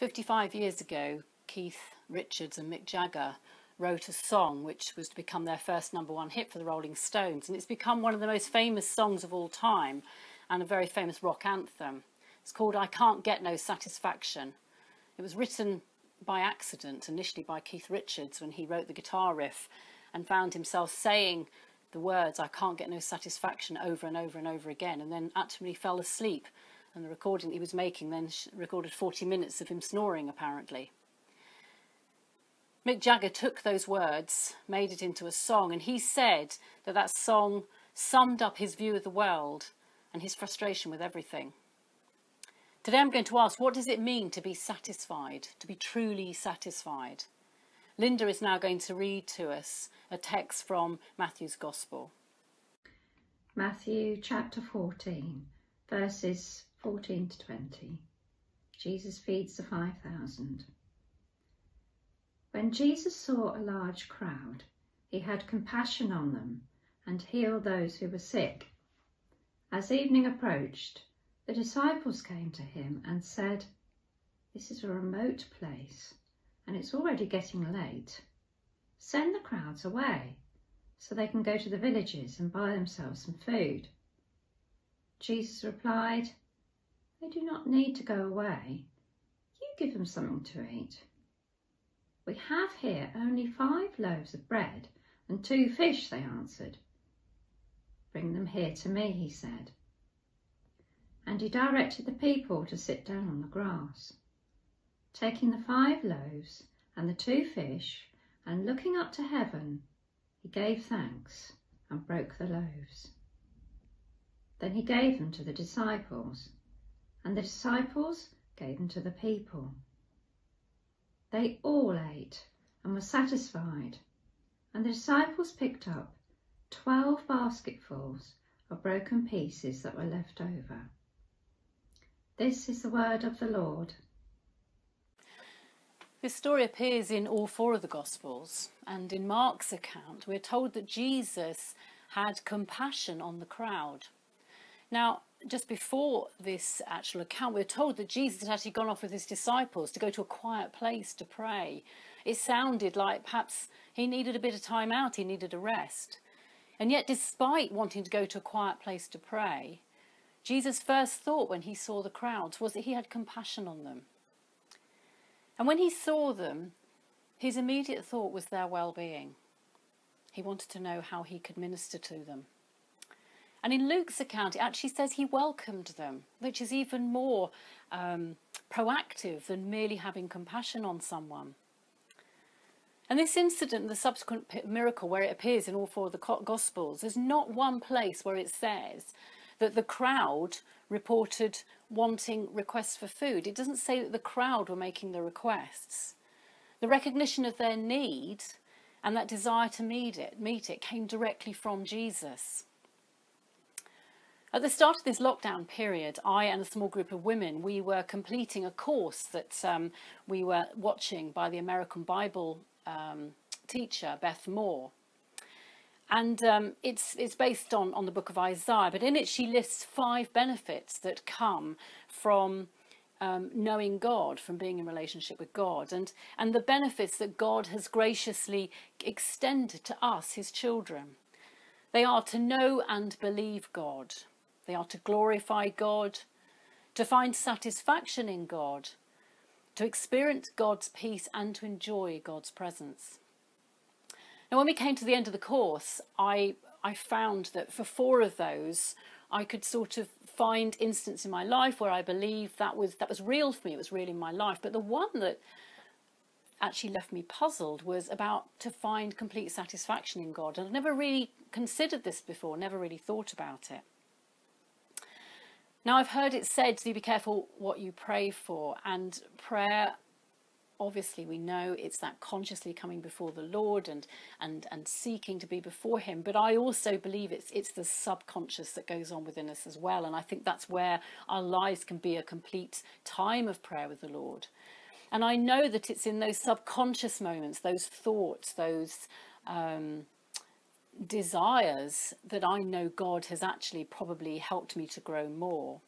55 years ago, Keith Richards and Mick Jagger wrote a song which was to become their first #1 hit for the Rolling Stones, and it's become one of the most famous songs of all time and a very famous rock anthem. It's called I Can't Get No Satisfaction. It was written by accident, initially by Keith Richards when he wrote the guitar riff and found himself saying the words I can't get no satisfaction over and over and over again, and then actually fell asleep. And the recording he was making then recorded 40 minutes of him snoring, apparently. Mick Jagger took those words, made it into a song, and he said that that song summed up his view of the world and his frustration with everything. Today I'm going to ask, what does it mean to be satisfied, to be truly satisfied? Linda is now going to read to us a text from Matthew's Gospel. Matthew chapter 14, verses 14 to 20. Jesus feeds the 5,000. When Jesus saw a large crowd, he had compassion on them and healed those who were sick. As evening approached, the disciples came to him and said, "This is a remote place, and it's already getting late. Send the crowds away, so they can go to the villages and buy themselves some food." Jesus replied, "They do not need to go away. You give them something to eat." "We have here only 5 loaves of bread and 2 fish," they answered. "Bring them here to me," he said. And he directed the people to sit down on the grass. Taking the 5 loaves and the 2 fish, and looking up to heaven, he gave thanks and broke the loaves. Then he gave them to the disciples, and the disciples gave them to the people. They all ate and were satisfied, and the disciples picked up 12 basketfuls of broken pieces that were left over. This is the word of the Lord. This story appears in all 4 of the Gospels, and in Mark's account we're told that Jesus had compassion on the crowd. Now, just before this actual account, we're told that Jesus had actually gone off with his disciples to go to a quiet place to pray. It sounded like perhaps he needed a bit of time out, he needed a rest. And yet, despite wanting to go to a quiet place to pray, Jesus' first thought when he saw the crowds was that he had compassion on them. And when he saw them, his immediate thought was their well-being. He wanted to know how he could minister to them. And in Luke's account, it actually says he welcomed them, which is even more proactive than merely having compassion on someone. And this incident, the subsequent miracle where it appears in all 4 of the Gospels, there's not one place where it says that the crowd reported wanting requests for food. It doesn't say that the crowd were making the requests. The recognition of their need and that desire to meet it came directly from Jesus. At the start of this lockdown period, I and a small group of women, we were completing a course that we were watching by the American Bible teacher, Beth Moore. And it's based on the book of Isaiah, but in it she lists 5 benefits that come from knowing God, from being in relationship with God, and the benefits that God has graciously extended to us, his children. They are to know and believe God. They are to glorify God, to find satisfaction in God, to experience God's peace and to enjoy God's presence. Now, when we came to the end of the course, I found that for 4 of those, I could sort of find instances in my life where I believe that was real for me, it was real in my life. But the one that actually left me puzzled was about to find complete satisfaction in God. And I'd never really considered this before, never really thought about it. Now, I've heard it said to be careful what you pray for, and prayer, obviously we know it's that consciously coming before the Lord and seeking to be before him, but I also believe it's the subconscious that goes on within us as well, and I think that's where our lives can be a complete time of prayer with the Lord. And I know that it's in those subconscious moments, those thoughts, those desires, that I know God has actually probably helped me to grow more.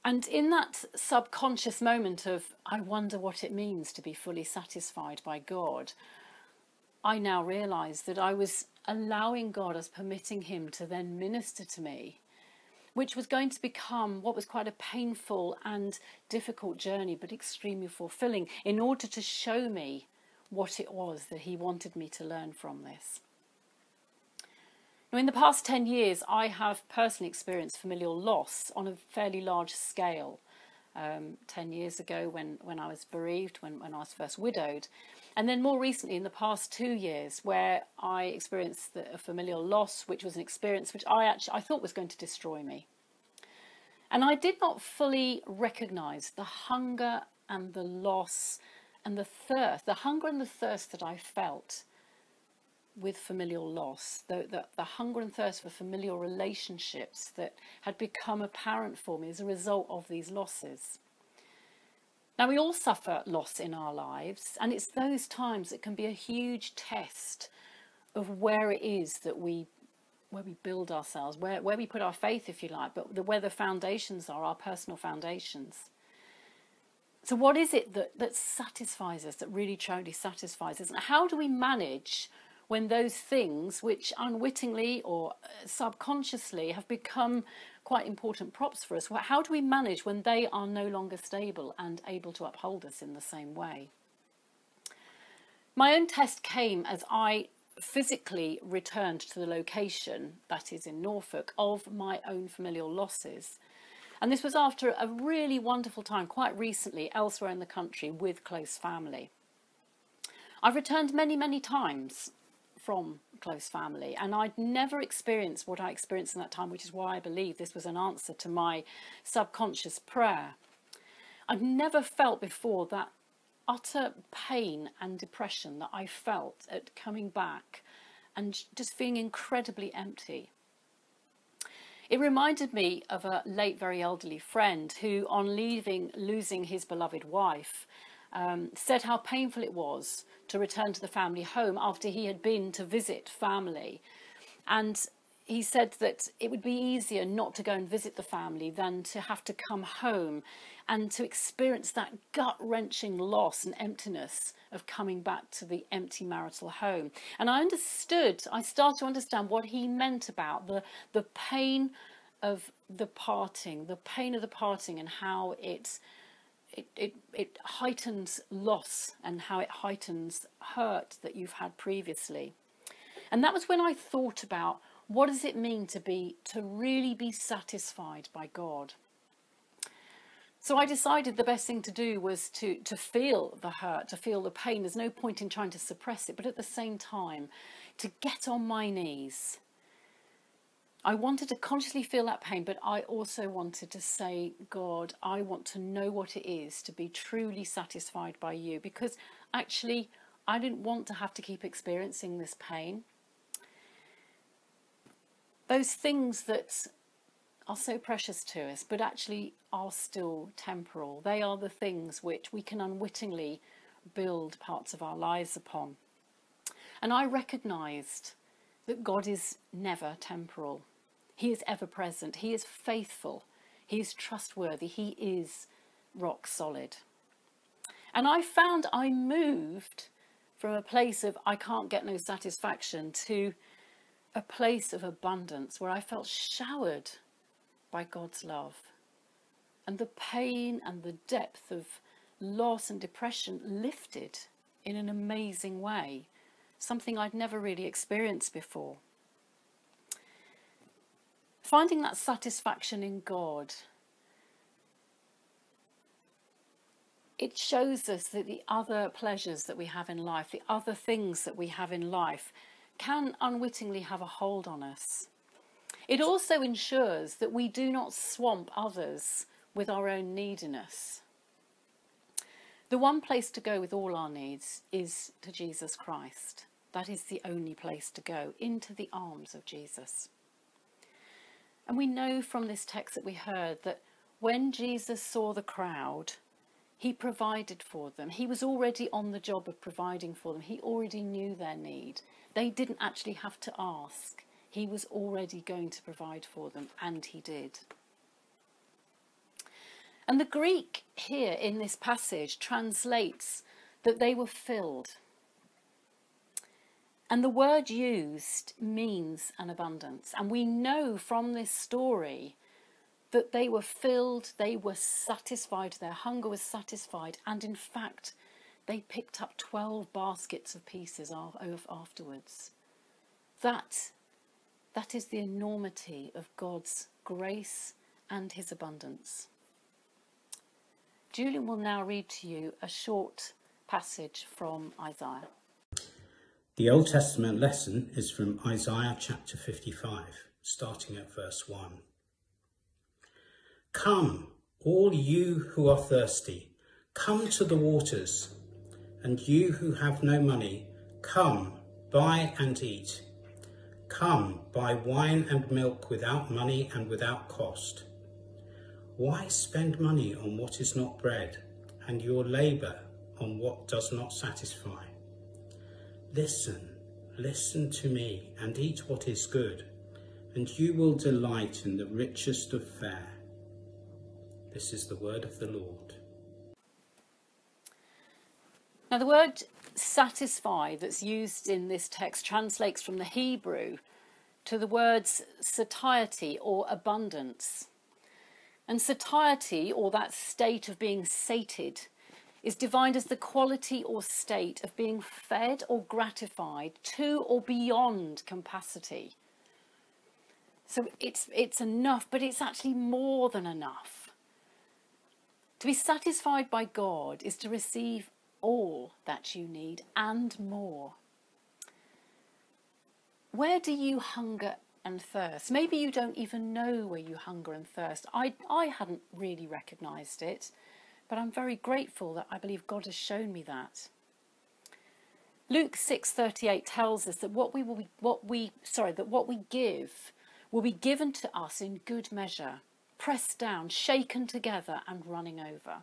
And in that subconscious moment of, I wonder what it means to be fully satisfied by God, I now realise that I was allowing God, as permitting him to then minister to me, which was going to become what was quite a painful and difficult journey, but extremely fulfilling, in order to show me what it was that he wanted me to learn from this. Now, in the past 10 years, I have personally experienced familial loss on a fairly large scale. 10 years ago when I was bereaved, when I was first widowed. And then more recently, in the past 2 years, where I experienced a familial loss, which was an experience which I thought was going to destroy me. And I did not fully recognise the hunger and the loss and the thirst, the hunger and the thirst that I felt with familial loss, the hunger and thirst for familial relationships that had become apparent for me as a result of these losses. Now, we all suffer loss in our lives, and it's those times that can be a huge test of where it is that where we build ourselves, where we put our faith, if you like, but where the foundations are, our personal foundations. So what is it that satisfies us, that really truly satisfies us? And how do we manage when those things, which unwittingly or subconsciously have become quite important props for us, how do we manage when they are no longer stable and able to uphold us in the same way? My own test came as I physically returned to the location, that is in Norfolk, of my own familial losses. And this was after a really wonderful time, quite recently, elsewhere in the country with close family. I've returned many, many times from close family, and I'd never experienced what I experienced in that time, which is why I believe this was an answer to my subconscious prayer. I'd never felt before that utter pain and depression that I felt at coming back and just feeling incredibly empty. It reminded me of a late, very elderly friend who, on losing his beloved wife, said how painful it was to return to the family home after he had been to visit family. And he said that it would be easier not to go and visit the family than to have to come home and to experience that gut-wrenching loss and emptiness of coming back to the empty marital home. And I started to understand what he meant about the pain of the parting, and how it heightens loss and how it heightens hurt that you've had previously. And that was when I thought about, what does it mean to really be satisfied by God? So I decided the best thing to do was to feel the hurt, to feel the pain. There's no point in trying to suppress it, but at the same time, to get on my knees. I wanted to consciously feel that pain, but I also wanted to say, God, I want to know what it is to be truly satisfied by you, because actually I didn't want to have to keep experiencing this pain. Those things that are so precious to us, but actually are still temporal. They are the things which we can unwittingly build parts of our lives upon. And I recognised that God is never temporal. He is ever present. He is faithful. He is trustworthy. He is rock solid. And I found I moved from a place of I can't get no satisfaction to a place of abundance where I felt showered by God's love. And the pain and the depth of loss and depression lifted in an amazing way, something I'd never really experienced before. Finding that satisfaction in God, it shows us that the other pleasures that we have in life, the other things that we have in life, can unwittingly have a hold on us. It also ensures that we do not swamp others with our own neediness. The one place to go with all our needs is to Jesus Christ. That is the only place to go, into the arms of Jesus. And we know from this text that we heard that when Jesus saw the crowd, he provided for them. He was already on the job of providing for them. He already knew their need. They didn't actually have to ask. He was already going to provide for them, and he did. And the Greek here in this passage translates that they were filled. And the word used means an abundance. And we know from this story that they were filled, they were satisfied, their hunger was satisfied. And in fact, they picked up 12 baskets of pieces afterwards. That is the enormity of God's grace and his abundance. Julian will now read to you a short passage from Isaiah. The Old Testament lesson is from Isaiah chapter 55, starting at verse 1. Come, all you who are thirsty, come to the waters, and you who have no money, come, buy and eat. Come, buy wine and milk without money and without cost. Why spend money on what is not bread, and your labour on what does not satisfy? Listen to me, and eat what is good, and you will delight in the richest of fare. This is the word of the Lord. Now the word satisfy that's used in this text translates from the Hebrew to the words satiety or abundance. And satiety, or that state of being sated, is defined as the quality or state of being fed or gratified to or beyond capacity. So it's enough, but it's actually more than enough. To be satisfied by God is to receive all that you need and more. Where do you hunger and thirst? Maybe you don't even know where you hunger and thirst. I hadn't really recognised it. But I'm very grateful that I believe God has shown me that. Luke 6:38 tells us that what we give will be given to us in good measure, pressed down, shaken together and running over.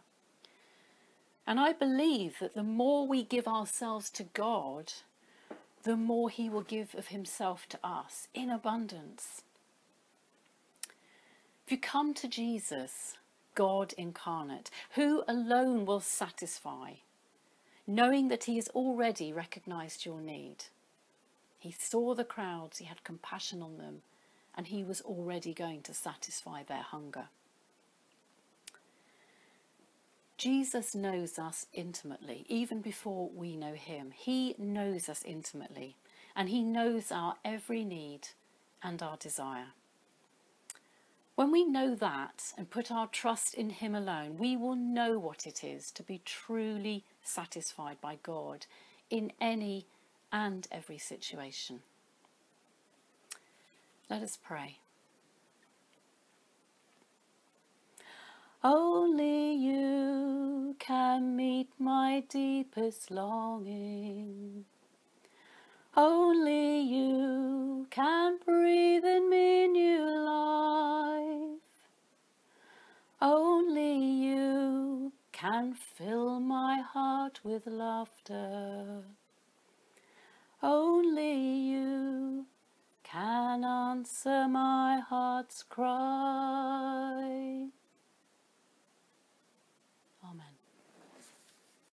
And I believe that the more we give ourselves to God, the more he will give of himself to us in abundance. If you come to Jesus, God incarnate, who alone will satisfy, knowing that he has already recognised your need. He saw the crowds, he had compassion on them, and he was already going to satisfy their hunger. Jesus knows us intimately, even before we know him. He knows us intimately, and he knows our every need and our desire. When we know that and put our trust in him alone, we will know what it is to be truly satisfied by God in any and every situation. Let us pray. Only you can meet my deepest longing. Only you can breathe in me new life. Only you can fill my heart with laughter. Only you can answer my heart's cry.